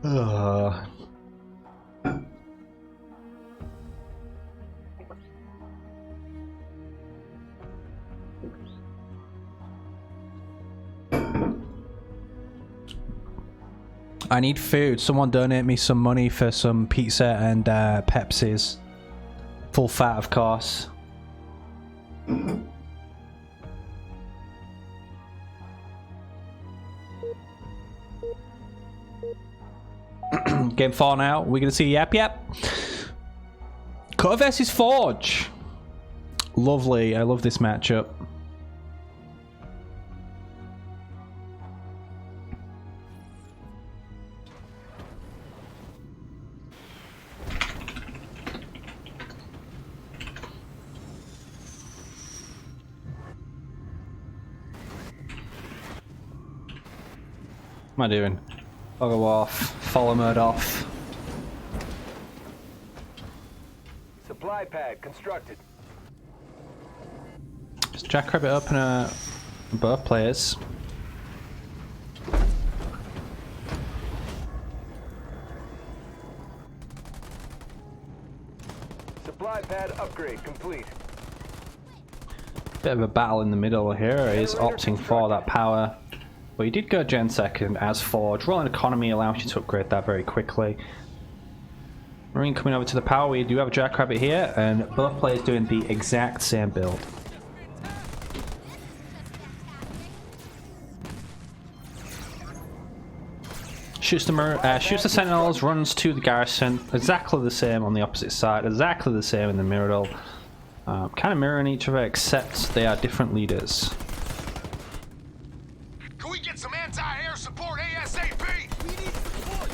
Ugh. I need food. Someone donate me some money for some pizza and Pepsis. Full fat, of course. Game 4 now. We're going to see yep. Cutter versus Forge. Lovely. I love this matchup. What am I doing? I'll go off. Follow mode off. Supply pad constructed. Just jackrabbit up and both players. Supply pad upgrade complete. Bit of a battle in the middle here. He's opting for that power. But he did go Gen second as Forge. Rolling economy allows you to upgrade that very quickly. Marine coming over to the power. We do have a Jackrabbit here, and both players doing the exact same build. Shoots the Sentinels, runs to the garrison. Exactly the same on the opposite side. Exactly the same in the middle. Kind of mirroring each other, except they are different leaders. Some anti-air support ASAP! We need support!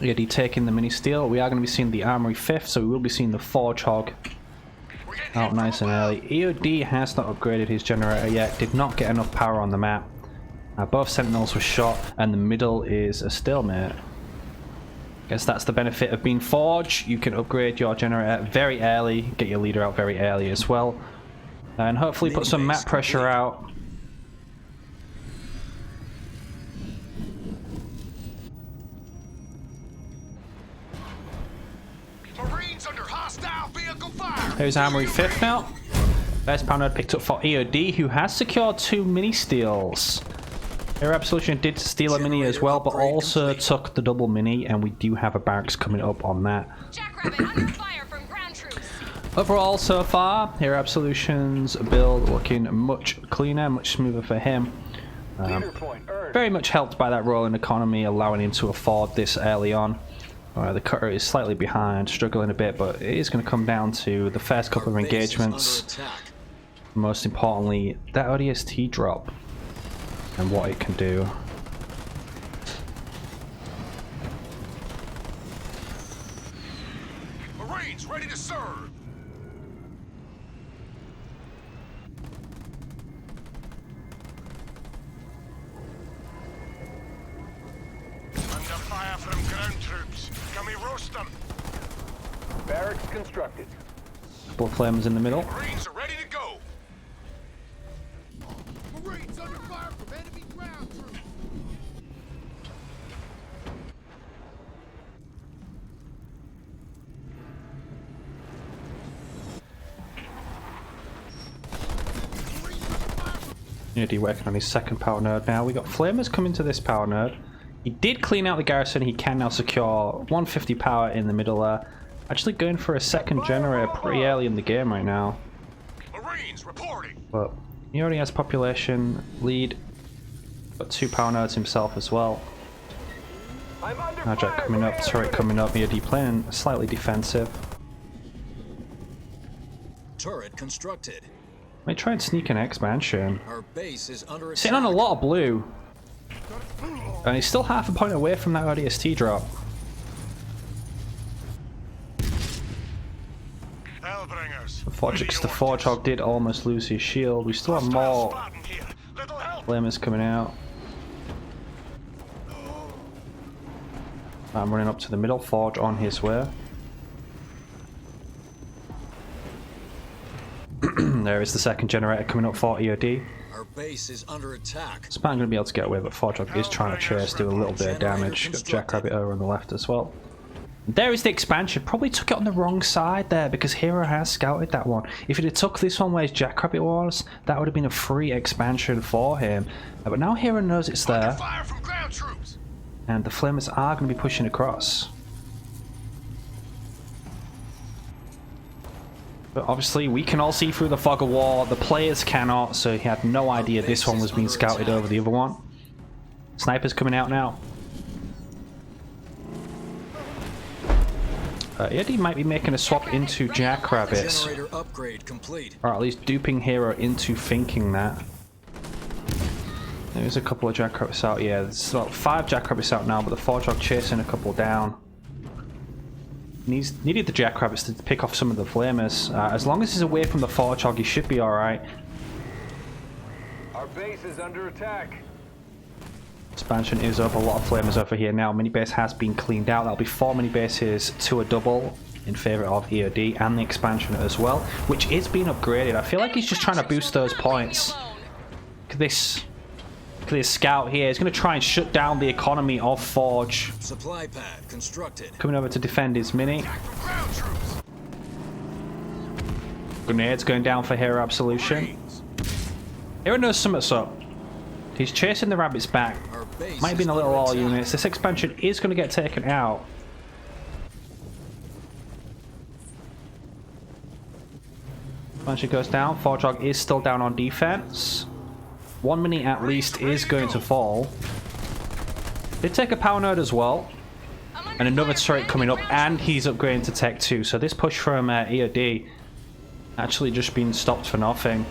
EOD taking the mini steel. We are going to be seeing the armory 5th, so we will be seeing the Forge Hog out nice and early. EOD has not upgraded his generator yet, did not get enough power on the map. Both Sentinels were shot, and the middle is a stalemate. Guess that's the benefit of being Forge. You can upgrade your generator very early, get your leader out very early as well. And hopefully put some map pressure out. Marines under hostile vehicle fire. There's Armory 5th now. Best power node picked up for EOD, who has secured 2 mini steals. Air Absolution did steal a mini as well, but also took the double mini, and we do have a barracks coming up on that. Jackrabbit under fire from ground troops. Overall, so far, Hero Absolution's build looking much cleaner, much smoother for him. Very much helped by that rolling economy, allowing him to afford this early on. The cutter is slightly behind, struggling a bit, but it is going to come down to the first couple of engagements. Most importantly, that ODST drop and what it can do. Marines ready to serve. Under fire from ground troops. Can we roast them? Barracks constructed. Couple of flames in the middle. Marines are ready to go. Marines under fire from enemy ground troops. EOD working on his second power node now. We got flamers coming to this power node. He did clean out the garrison. He can now secure 150 power in the middle there. Actually going for a second generator pretty early in the game right now. Marines reporting. But he already has population lead. Got 2 power nodes himself as well. Hijack coming up, turret coming up. EOD playing slightly defensive. Turret constructed. Might try and sneak an expansion. Our base is under Sitting on a lot of blue. And he's still half a point away from that ODST drop. The Forge Hog did almost lose his shield. We still have more flamers coming out. I'm running up to the middle. Forge on his way. There is the second generator coming up for EOD. Our base is under attack. Spartan going to be able to get away, but Fortrog is trying to chase, do a little bit of damage. Got Jackrabbit over on the left as well. There is the expansion. Probably took it on the wrong side there because Hero has scouted that one. If it had took this one where his Jackrabbit was, that would have been a free expansion for him. But now Hero knows it's there. Fire from ground troops. And the Flamers are going to be pushing across. But obviously we can all see through the fog of war. The players cannot, so he had no idea this one was being scouted over the other one. Snipers coming out now. EOD might be making a swap into Jackrabbits. Generator upgrade complete. Or at least duping Hero into thinking that. There's a couple of Jackrabbits out. Yeah, there's about 5 Jackrabbits out now, but the Fortrog chasing a couple down. Needed the Jackrabbits to pick off some of the Flamers. As long as he's away from the Fortrog, he should be alright. Our base is under attack. Expansion is up. A lot of Flamers over here now. Mini base has been cleaned out. That'll be 4 mini bases to a double in favour of EOD and the expansion as well, which is being upgraded. I feel like he's just trying to boost those points. Look at this. Look at this scout here. He's going to try and shut down the economy of Forge. Supply pad constructed. Coming over to defend his mini. Grenades going down for Hero Absolution. Hero knows something's up. He's chasing the rabbits back. Might have been a little all units. This expansion is going to get taken out. Expansion goes down. Fortrog is still down on defense. 1 mini at least is going to fall. Did take a power node as well. And another turret coming up, and he's upgrading to Tech 2. So this push from EOD actually just been stopped for nothing.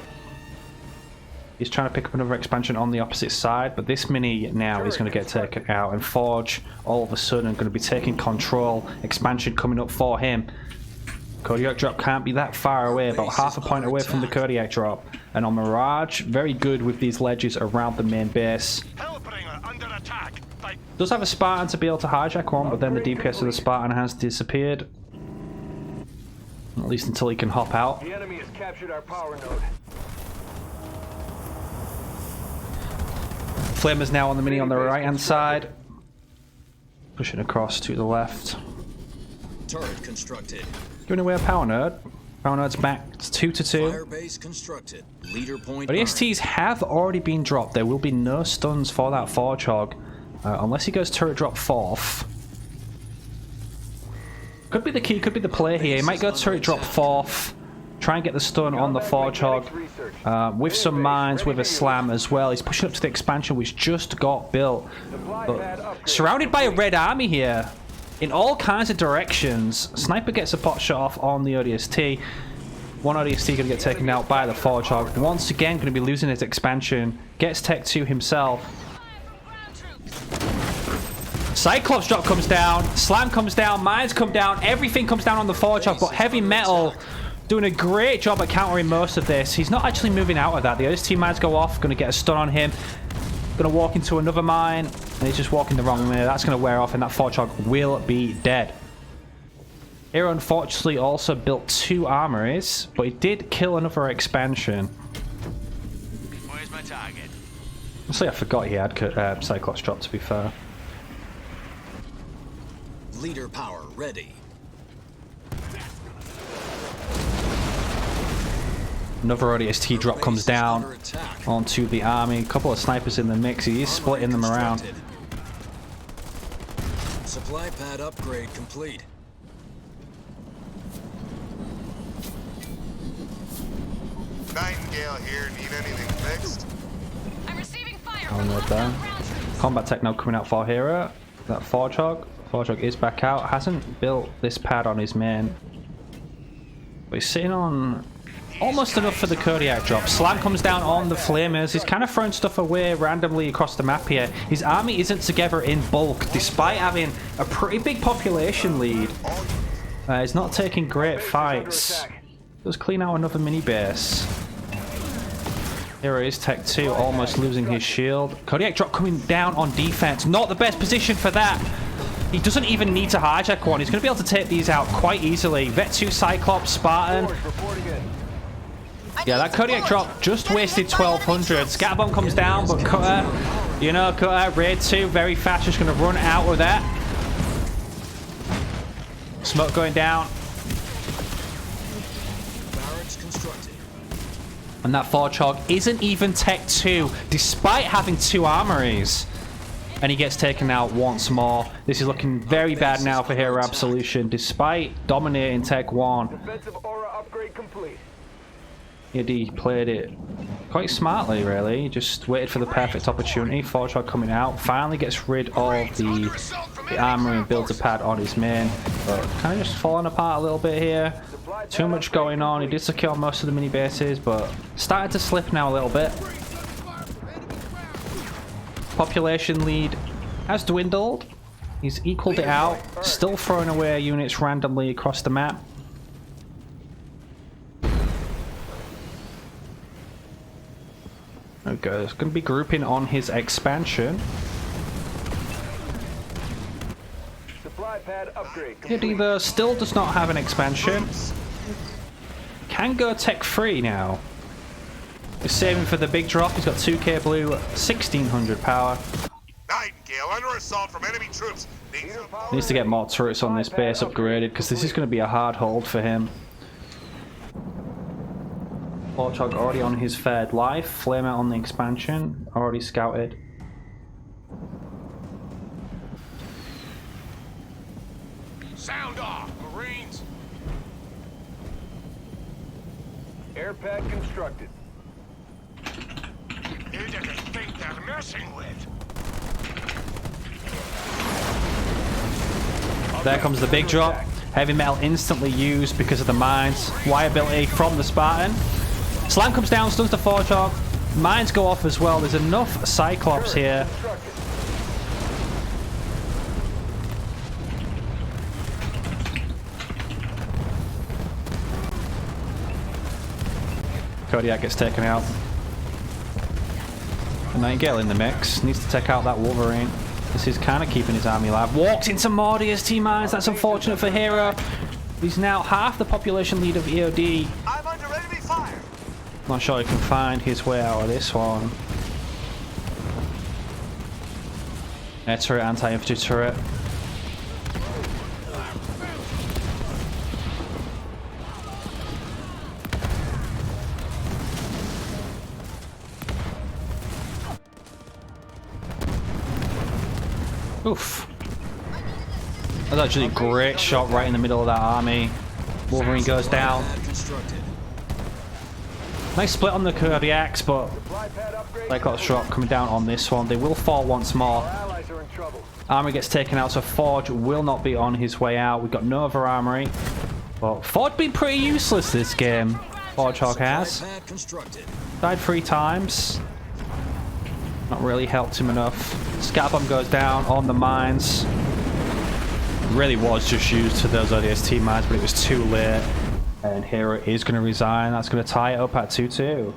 He's trying to pick up another expansion on the opposite side, but this mini now is going to get taken out, and Forge all of a sudden going to be taking control. Expansion coming up for him. Kodiak drop can't be that far away, about half a point away from the Kodiak drop. And on Mirage, very good with these ledges around the main base. Hellbringer under attack. Does have a Spartan to be able to hijack one, but then the DPS of the Spartan has disappeared. At least until he can hop out. The enemy has captured our power node. Flamers now on the mini on the right hand side. Pushing across to the left. Turret constructed. Giving away a power node. Power node's back. It's 2-2. Fire base constructed. Leader point. But ESTs have already been dropped. There will be no stuns for that Fortrog. Unless he goes turret drop 4th. Could be the key, could be the play here. He might go turret drop 4th. Try and get the stun on the Fortrog. With some mines, with a slam as well. He's pushing up to the expansion which just got built. But surrounded by a red army here. In all kinds of directions. Sniper gets a pot shot off on the ODST. One ODST going to get taken out by the Fortrog. Once again going to be losing his expansion. Gets Tech 2 himself. Cyclops drop comes down. Slam comes down. Mines come down. Everything comes down on the Fortrog. But Heavy Metal doing a great job at countering most of this. He's not actually moving out of that. The ODST mines go off. Going to get a stun on him. Going to walk into another mine. And he's just walking the wrong way. That's going to wear off and that Fortrog will be dead. Hero unfortunately also built 2 armories, but he did kill another expansion. Where's my target? Honestly, I forgot he had Cyclops drop, to be fair. Leader power ready. Another ODST drop comes down onto the army. A couple of snipers in the mix. He is splitting them around. Supply pad upgrade complete. Nightingale here. Need anything fixed? I'm receiving fire Oh, from no, hostile there. ground troops. Combat tech now coming out for Hero. That Fortrog. Fortrog is back out. Hasn't built this pad on his main. But he's sitting on almost enough for the Kodiak drop. Slam comes down on the Flamers. He's kind of throwing stuff away randomly across the map here. His army isn't together in bulk, despite having a pretty big population lead. He's not taking great fights. Let's clean out another mini base. Here is Tech 2, almost losing his shield. Kodiak drop coming down on defense. Not the best position for that. He doesn't even need to hijack one. He's going to be able to take these out quite easily. Vet 2, Cyclops, Spartan. Yeah, that Kodiak drop just wasted 1200. Scatterbomb comes down, but Cutter, you know, Cutter, raid 2, very fast, just going to run out of that. Smoke going down. Barracks constructed. And that Forge Hog isn't even Tech 2, despite having 2 armories. And he gets taken out once more. This is looking very bad now for Hero Absolution, despite dominating Tech 1. Defensive aura upgrade complete. EOD played it quite smartly, really. Just waited for the perfect opportunity. Forge Hog coming out, finally gets rid of the armory and builds a pad on his main. But kind of just falling apart a little bit here. Too much going on. He did secure most of the mini bases, but started to slip now a little bit. Population lead has dwindled. He's equaled it out. Still throwing away units randomly across the map. Okay, it's going to be grouping on his expansion. Supply pad upgrade It complete. either still does not have an expansion. Can go Tech 3 now. He's saving for the big drop. He's got 2k blue, 1600 power. Nightingale under assault from enemy troops. Needs to get more turrets on this base upgraded because this is going to be a hard hold for him. Forchog already on his third life. Flame out on the expansion. Already scouted. Sound off, Marines. Air pad constructed. Who do they think they're messing with? There comes the big drop. Heavy metal instantly used because of the mines. Viability from the Spartan. Slam comes down, stuns the Forchog. Mines go off as well. There's enough Cyclops here. Constructed. Kodiak gets taken out. Nightingale in the mix. Needs to take out that Wolverine. This is kind of keeping his army alive. Walks into more DST mines. That's unfortunate for Hero. He's now half the population lead of EOD. I'm under enemy fire. Not sure he can find his way out of this one. Air turret, anti-infantry turret. Oof. That's actually a great shot right in the middle of that army. Wolverine goes down. Pad constructed. Nice split on the Kodiaks, but Supply pad upgrade. Cyclops drop coming down on this one. They will fall once more. Our allies are in trouble. Armory gets taken out, so Forge will not be on his way out. We've got Nova Armory. But Forge been pretty useless this game. Forge Hog has. Pad constructed. Died 3 times. Not really helped him enough. Scatbomb goes down on the mines. Really was just used to those ODST mines, but it was too late. And Hero is going to resign. That's going to tie it up at 2-2.